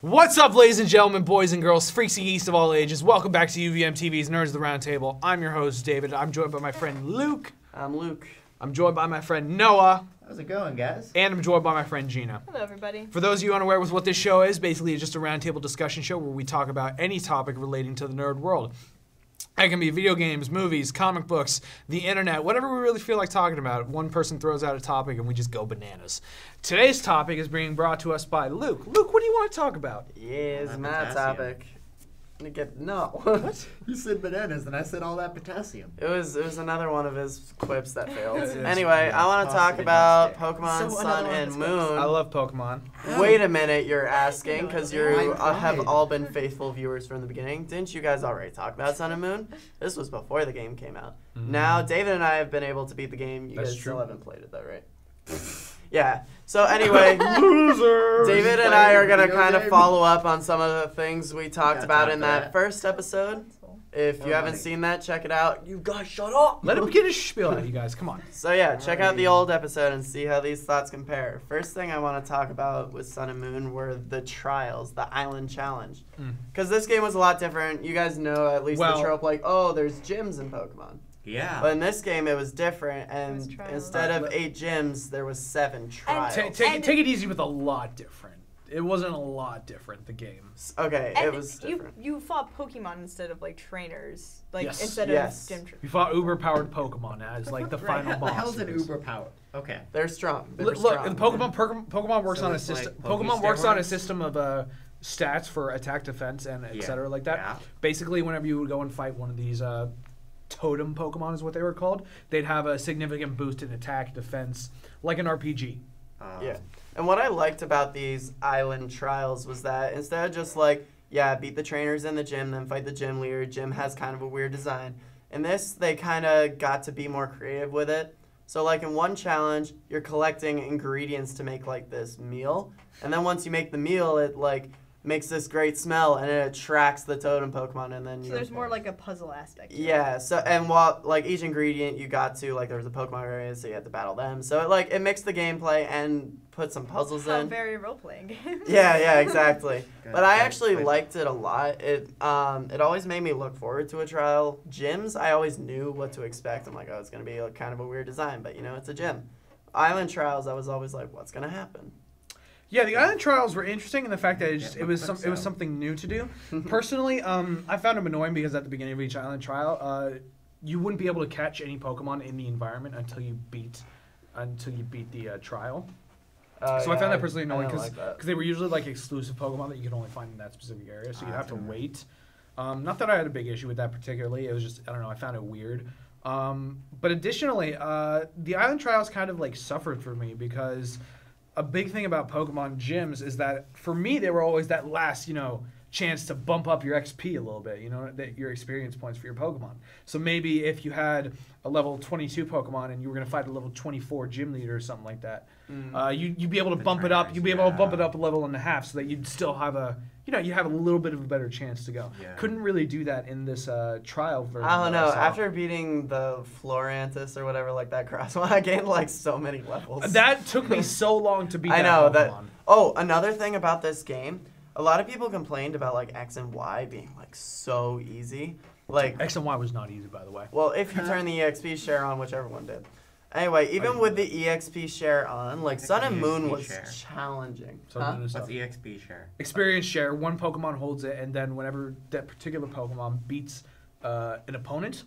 What's up, ladies and gentlemen, boys and girls, freaks and geeks of all ages? Welcome back to UVMTV's Nerds of the Round Table. I'm your host, David. I'm joined by my friend Luke. I'm Luke. I'm joined by my friend Noah. How's it going, guys? And I'm joined by my friend Gina. Hello, everybody. For those of you unaware with what this show is, basically it's just a roundtable discussion show where we talk about any topic relating to the nerd world. It can be video games, movies, comic books, the internet, whatever we really feel like talking about. One person throws out a topic and we just go bananas. Today's topic is being brought to us by Luke. Luke, what do you want to talk about? Yes, my topic. No. What? You said bananas, and I said all that potassium. It was another one of his quips that failed. Anyway, I want to talk about Pokemon Sun and Moon. I love Pokemon. Wait a minute, you're asking, because you have all been faithful viewers from the beginning. Didn't you guys already talk about Sun and Moon? This was before the game came out. Now, David and I have been able to beat the game. You guys still haven't played it, though, right? Yeah. So anyway, Losers. David and I are going to kind of follow up on some of the things we talked about in that first episode. If you haven't seen that, check it out. You guys shut up. Let him get his spiel out, you guys. Come on. So yeah, check out the old episode and see how these thoughts compare. First thing I want to talk about with Sun and Moon were the trials, the island challenge. Because this game was a lot different. You guys know at least the trope like, oh, there's gyms in Pokemon. Yeah. But in this game, it was different, and instead of 8 gyms, there was 7 trials. Take it easy with a lot different. It wasn't a lot different, the game. Okay, and it was different. You fought Pokemon instead of like trainers, like Yes. instead Yes. of gym trainers. You fought uber-powered Pokemon as like the final What boss. the hell's an Uber power? Okay. They're strong. They Look, were strong. Pokemon works So on a it's like system. Poke Pokemon works on a steroids? system of stats for attack, defense, and etc. like that. Yeah. Basically, whenever you would go and fight one of these totem Pokemon, is what they were called, they'd have a significant boost in attack, defense, like an RPG. Yeah. And what I liked about these island trials was that instead of just like, yeah, beat the trainers in the gym, then fight the gym leader, gym has kind of a weird design. In this, they kind of got to be more creative with it. So like in one challenge, you're collecting ingredients to make like this meal. And then once you make the meal, it like makes this great smell and it attracts the totem Pokemon, and then So there's more like a puzzle aspect. Yeah, so and while like each ingredient you got to, like there was a Pokemon area, so you had to battle them. So it mixed the gameplay and put some puzzles in. Very role playing game. Yeah, exactly. But I actually liked it a lot. It always made me look forward to a trial. Gyms, I always knew what to expect. I'm like, oh, it's gonna be like kind of a weird design, but you know, it's a gym. Island trials, I was always like, what's gonna happen? Yeah, the island trials were interesting in the fact that it was something new to do. Personally, I found them annoying because at the beginning of each island trial, you wouldn't be able to catch any Pokemon in the environment until you beat the trial. So I found that personally annoying because they were usually like exclusive Pokemon that you could only find in that specific area, so you'd have to wait. Not that I had a big issue with that particularly. It was just, I don't know, I found it weird. But additionally, the island trials kind of like suffered for me because a big thing about Pokemon gyms is that for me they were always that last, chance to bump up your XP a little bit, your experience points for your Pokemon. So maybe if you had a level 22 Pokemon and you were going to fight a level 24 gym leader or something like that, you'd be able to bump it up. You'd be able to bump it up a level and a half so that you'd still have you have a little bit of a better chance to go. Yeah. Couldn't really do that in this trial version. I don't know. After beating the Florantis or whatever, like that cross one, I gained like so many levels. That took me so long to beat I that know Pokemon. that. Oh, another thing about this game, a lot of people complained about like X and Y being like so easy. Like X and Y was not easy, by the way. Well, if you turn the EXP share on, which everyone did. Anyway, even with the EXP share on, like Sun and Moon was challenging. What's EXP share? Experience share. One Pokemon holds it, and then whenever that particular Pokemon beats an opponent,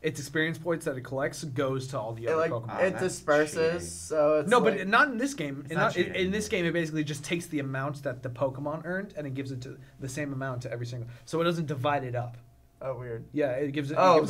its experience points that it collects goes to all the other Pokemon. It disperses, so it's but not in this game. In this game, it basically just takes the amount that the Pokemon earned, and it gives it to the same amount to every single. So it doesn't divide it up. Oh, weird. Yeah, it gives it. Oh,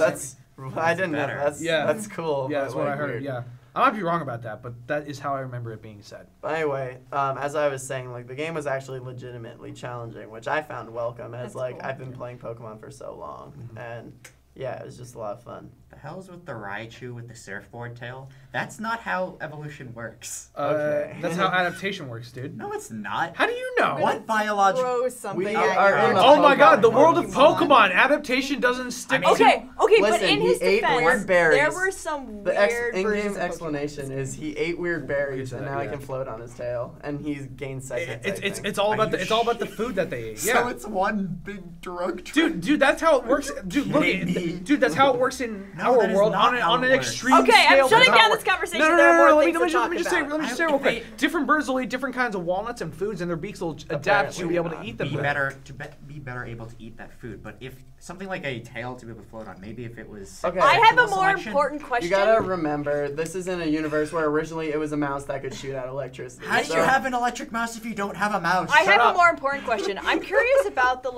I didn't know. That's cool. Yeah, that's what I heard. Yeah, I might be wrong about that, but that is how I remember it being said. But anyway, as I was saying, like the game was actually legitimately challenging, which I found welcome as I've been playing Pokemon for so long, and yeah, it was just a lot of fun. The hell's with the Raichu with the surfboard tail? That's not how evolution works. Okay. That's how adaptation works, dude. No, it's not. How do you know? What biological? Throw something We at are you. in the Oh my god, the Pokemon world of Pokemon. Pokemon. Adaptation doesn't stick I mean, to... Okay, but Listen, in he his ate defense, weird berries. there were some The weird in-game versions of explanation Pokemon. is he ate weird berries We'll and get to now that, he yeah. can float on his tail, and he's gained seconds. It's all about Are the you it's all about the food that they ate. So Yeah. it's one big drug trip. Dude, that's how it works. Dude, look at Kidding me? dude, that's how it works in No, our that is world not on how an it works. extreme Okay, scale. I'm shutting That's how it down this works. conversation. No, There are more let things me to just talk say about. let me just say real quick. Different birds will eat different kinds of walnuts and foods, and their beaks will adapt to be able to eat them. Be better able to eat that food. But if something like a tail to be able to float on, maybe if it was Okay. I have a sexual more selection- important question. You gotta remember, this is in a universe where originally it was a mouse that could shoot out electricity. How do you So- have an electric mouse if you don't have a mouse? I Shut have up. a more important question. I'm curious about the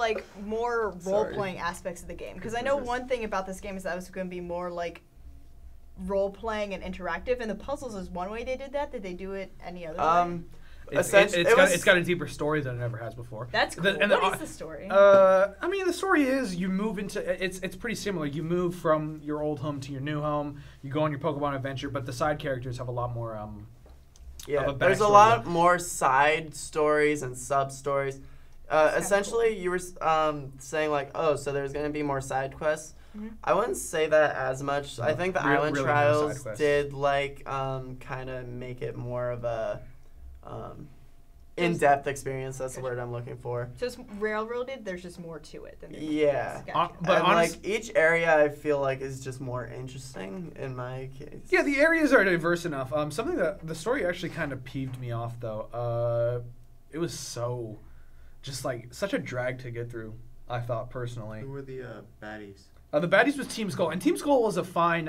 more Sorry. role-playing aspects of the game because I know one thing about this game is that it was going to be more role-playing and interactive, and the puzzles is one way they did that. Did they do it any other way? It's got a deeper story than it ever has before. That's cool. And What is the story? I mean, the story is you move into it's pretty similar. You move from your old home to your new home. You go on your Pokemon adventure, but the side characters have a lot more. Yeah, of a there's a backstory, lot though. more side stories and sub stories. Essentially, you were saying like, oh, so there's gonna be more side quests. Mhm. I wouldn't say that as much. I think the Island really more Trials side quests. did kind of make it more of a in-depth experience. That's the word I'm looking for. Just railroaded. There's just more to it than the Yeah. Gotcha. But and honest- like each area, I feel like is just more interesting in my case. Yeah, the areas are diverse enough. Something that the story actually kind of peeved me off though. It was so, just like such a drag to get through. I thought personally. Who were the baddies? The baddies was Team Skull, and Team Skull was a fine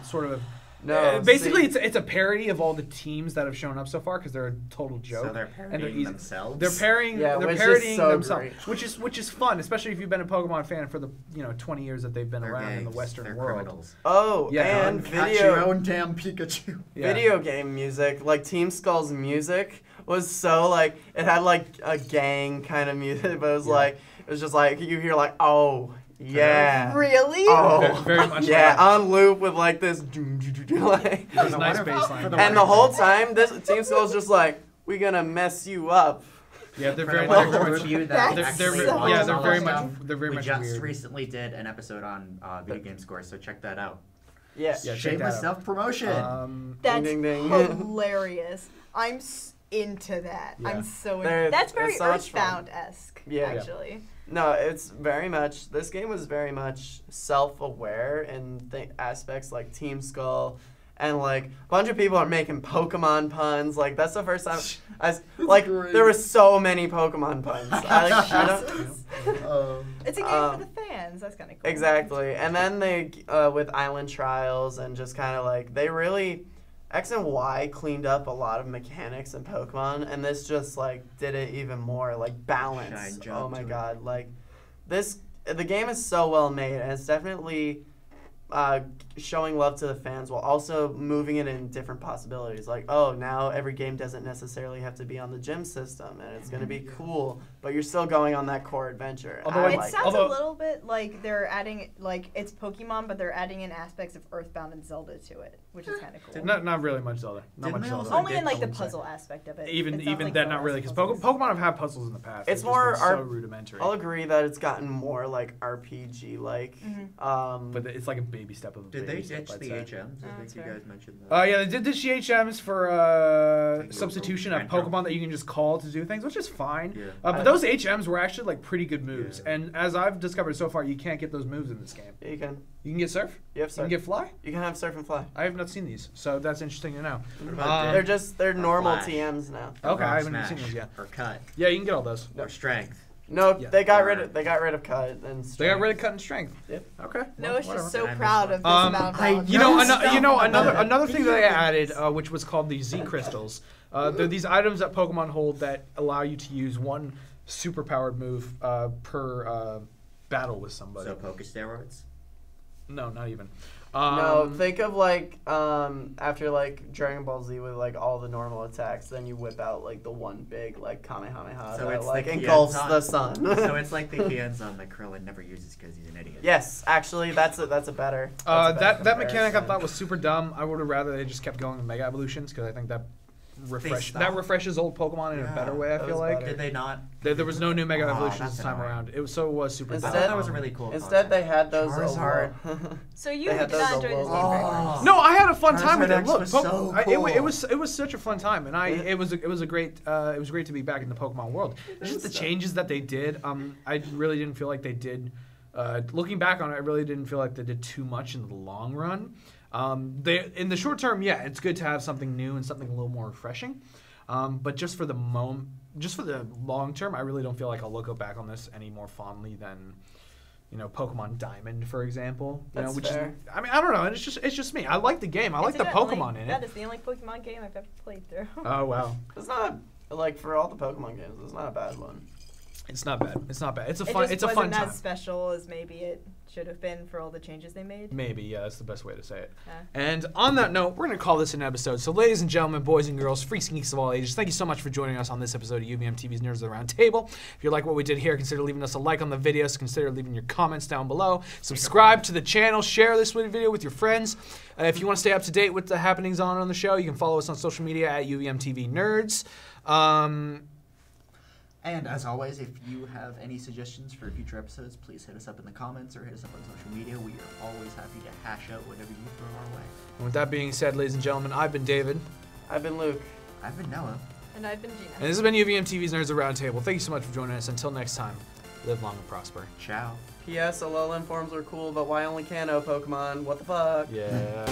sort of. No, basically, see- it's a parody of all the teams that have shown up so far because they're a total joke. So they're and parodying easy. themselves. They're pairing. Yeah, they're which is parodying so themselves, great. which is fun, especially if you've been a Pokemon fan for the 20 years that they've been They're around in the gangs. Western They're world. criminals. Oh, Yeah, and Catch your video own damn Pikachu. Yeah. video game music, like Team Skull's music was so like it had like a gang kind of music, but it was just like you hear like oh yeah. Really? Oh, Very much yeah, like that. on loop with like this, like, There's a I nice wonder bass if- line. for the and the whole time this Team Skull's just like, we gonna mess you up. Yeah, they're For very the much. wonderful review that That's They're, actually so watches yeah, they're all very that much. stuff. They're very We much just weird. recently did an episode on Video Game Score, so check that out. Yeah. Yeah, check Shameless that out. self-promotion. That's Ding, ding, ding. hilarious. I'm into that. Yeah. I'm so They're- into That's very it's so much fun. Earthbound-esque, Yeah. actually. No, it's very much. This game was very much self-aware in aspects like Team Skull, and like a bunch of people are making Pokemon puns. Like that's the first time like great. there were so many Pokemon puns. I don't, It's a game for the fans. That's kind of cool. exactly. And then they with Island Trials and just kind of like they really X and Y cleaned up a lot of mechanics in Pokemon, and this just like did it even more like balance. Shine job Oh my to it. god, like the game is so well made, and it's definitely showing love to the fans while also moving it in different possibilities. Like, oh, now every game doesn't necessarily have to be on the gym system, and it's gonna be cool, but you're still going on that core adventure. Although I It like sounds Although- a little bit like they're adding, like, it's Pokemon, but they're adding in aspects of Earthbound and Zelda to it, which is kind of cool. Not really much Zelda. Not Didn't much they Zelda. also Only in, did- like, I the wouldn't say. puzzle aspect of it. Even It's not even like that, Zelda not really, has because puzzles. Pokemon have had puzzles in the past. It's They've just more been so our- rudimentary. I'll agree that it's gotten more like RPG like. Mhm. But it's like a baby step of a Did baby they step, ditch I'd the say. HMs? I think that's you fair. guys mentioned that. Yeah, they did the HMs for Think it was substitution of Retro. Pokemon that you can just call to do things, which is fine. Yeah. But those HMs were actually like pretty good moves, Yeah. and as I've discovered so far, you can't get those moves in this game. Yeah, you can. You can get Surf. You have You surf. can get Fly. You can have surf and fly. I have not seen these, so that's interesting to know. What about They're Dip? they're normal Flash? TMs now. Okay, I Rock haven't Smash, seen those yet. Or cut. Yeah, you can get all those. Or strength. No, Yeah. they got rid of cut and They got strength. rid of cut and strength. Yep. Okay. Noah's well, just whatever. so Did I miss proud one? of this amount of knowledge. You know, Don't another stop. another thing that they added, which was called the Z crystals. They're these items that Pokemon hold that allow you to use one superpowered move per battle with somebody. So Poke steroids. No, not even. No, think of like after like Dragon Ball Z with like all the normal attacks, then you whip out like the one big like Kamehameha So that it's like the engulfs Kienzan. the sun. So it's like the Kienzan that Krillin never uses because he's an idiot. Yes, actually, that's a better. That mechanic I thought was super dumb. I would have rather they just kept going with Mega Evolutions because I think that refreshes old Pokemon in a better way. I feel like. better. Did they not? There was no new Mega Evolutions that's this time annoying. around. It was super Instead- dumb. That was a really cool. Instead, they had those. Charizard. So you They did had those not enjoy this game very Oh. much. No, I had a fun time with Charizard it. X Look, was so it was such a fun time, and it was great to be back in the Pokemon world. It's just the changes that they did. I really didn't feel like they did. Looking back on it, I really didn't feel like they did too much in the long run. In the short term, yeah, it's good to have something new and something a little more refreshing. But just for the long term, I really don't feel like I'll go back on this any more fondly than, Pokemon Diamond, for example. That's which fair. is, I mean, I don't know. It's just me. I like the game. I like the Pokemon in That it. is the only Pokemon game I've ever played through. Oh wow, It's not like for all the Pokemon games. It's not a bad one. it's not bad. It's not bad. It's a It fun. just It's a fun wasn't time. as special as maybe it should have been for all the changes they made. Maybe, yeah, that's the best way to say it. Yeah. And on that note, we're going to call this an episode. So, ladies and gentlemen, boys and girls, freaks and geeks of all ages, thank you so much for joining us on this episode of UVMTV's Nerds of the Round Table. If you like what we did here, consider leaving us a like on the videos. Consider leaving your comments down below. Subscribe to the channel. Share this video with your friends. If you want to stay up to date with the happenings on the show, you can follow us on social media at UVMTV Nerds. And as always, if you have any suggestions for future episodes, please hit us up in the comments or hit us up on social media. We are always happy to hash out whatever you throw our way. And with that being said, ladies and gentlemen, I've been David. I've been Luke. I've been Noah. And I've been Gina. And this has been UVMTV's Nerds of the Round Table. Thank you so much for joining us. Until next time, live long and prosper. Ciao. P.S. Alolan forms are cool, but why only Kanto Pokemon? What the fuck? Yeah.